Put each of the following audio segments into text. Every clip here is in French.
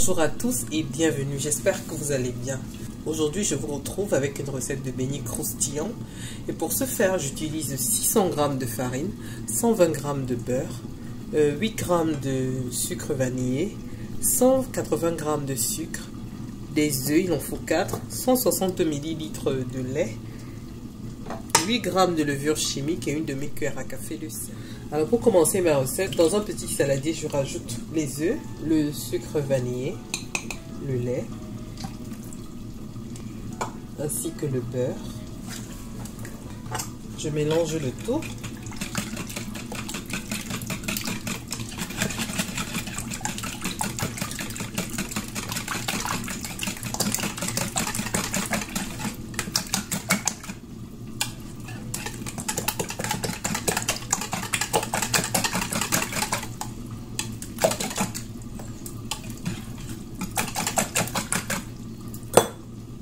Bonjour à tous et bienvenue, j'espère que vous allez bien. Aujourd'hui je vous retrouve avec une recette de beignets croustillants et pour ce faire j'utilise 600 g de farine, 120 g de beurre, 8 g de sucre vanillé, 180 g de sucre, des œufs, il en faut 4, 160 ml de lait, 8 g de levure chimique et une demi-cuillère à café de sel. Alors pour commencer ma recette, dans un petit saladier, je rajoute les œufs, le sucre vanillé, le lait, ainsi que le beurre. Je mélange le tout.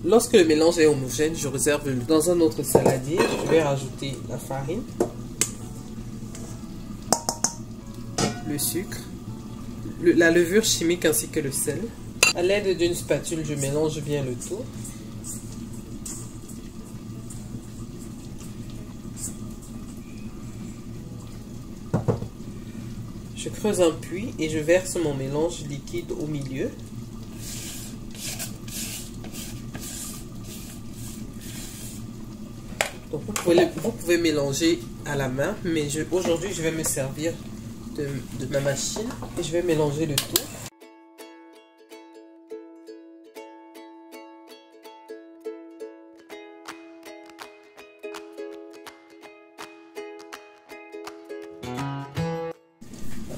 Lorsque le mélange est homogène, je réserve dans un autre saladier. Je vais rajouter la farine, le sucre, la levure chimique ainsi que le sel. À l'aide d'une spatule, je mélange bien le tout. Je creuse un puits et je verse mon mélange liquide au milieu. Donc vous pouvez mélanger à la main, mais aujourd'hui je vais me servir de ma machine et je vais mélanger le tout.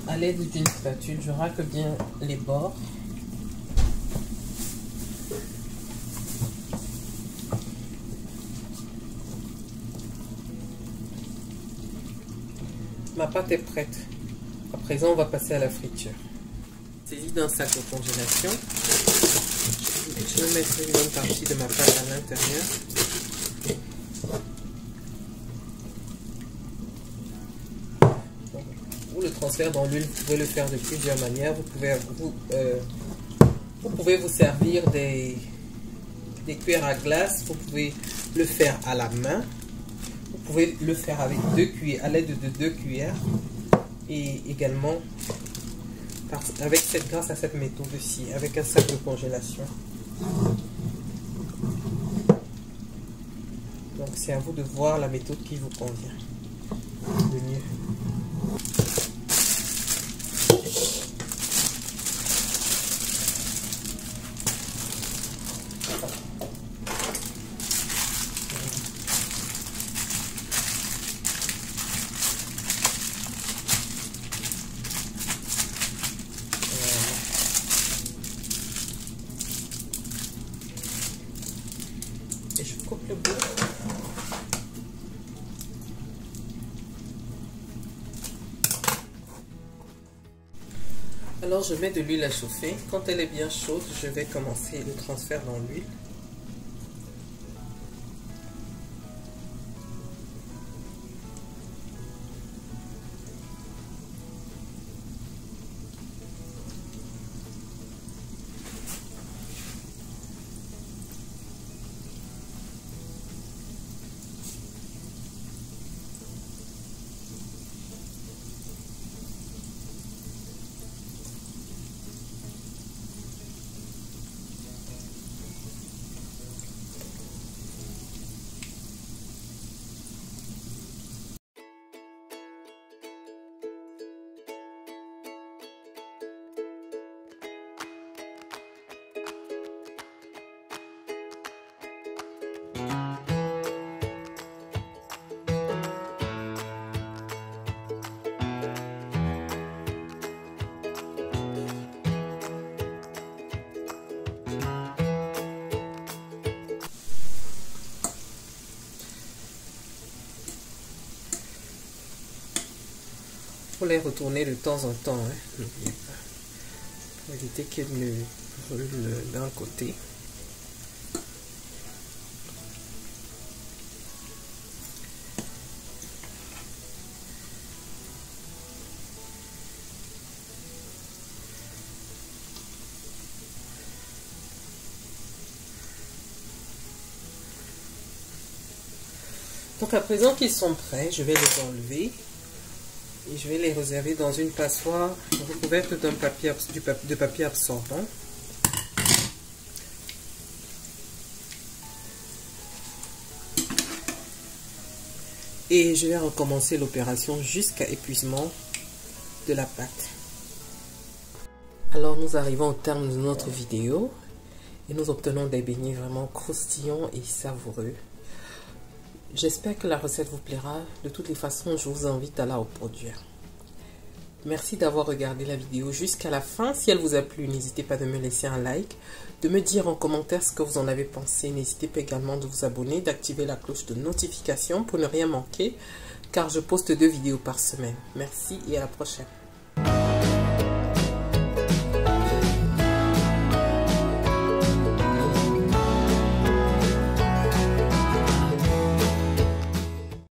À l'aide d'une spatule, je racle bien les bords. Ma pâte est prête. À présent, on va passer à la friture. Saisis d'un sac de congélation. Je vais mettre une bonne partie de ma pâte à l'intérieur. Pour le transfert dans l'huile, vous pouvez le faire de plusieurs manières. Vous pouvez vous servir des cuillères à glace. Vous pouvez le faire à la main. Vous pouvez le faire avec à l'aide de 2 cuillères et également grâce à cette méthode-ci, avec un sac de congélation. Donc c'est à vous de voir la méthode qui vous convient le mieux. Et je coupe le bout. Alors je mets de l'huile à chauffer. Quand elle est bien chaude, je vais commencer le transfert dans l'huile. Faut les retourner de temps en temps, hein, pour éviter qu'elles ne brûlent d'un côté. Donc à présent qu'ils sont prêts, je vais les enlever et je vais les réserver dans une passoire recouverte d'un papier, de papier absorbant. Et je vais recommencer l'opération jusqu'à épuisement de la pâte. Alors nous arrivons au terme de notre vidéo et nous obtenons des beignets vraiment croustillants et savoureux. J'espère que la recette vous plaira. De toutes les façons, je vous invite à la reproduire. Merci d'avoir regardé la vidéo jusqu'à la fin. Si elle vous a plu, n'hésitez pas de me laisser un like, de me dire en commentaire ce que vous en avez pensé. N'hésitez pas également de vous abonner, d'activer la cloche de notification pour ne rien manquer, car je poste 2 vidéos par semaine. Merci et à la prochaine.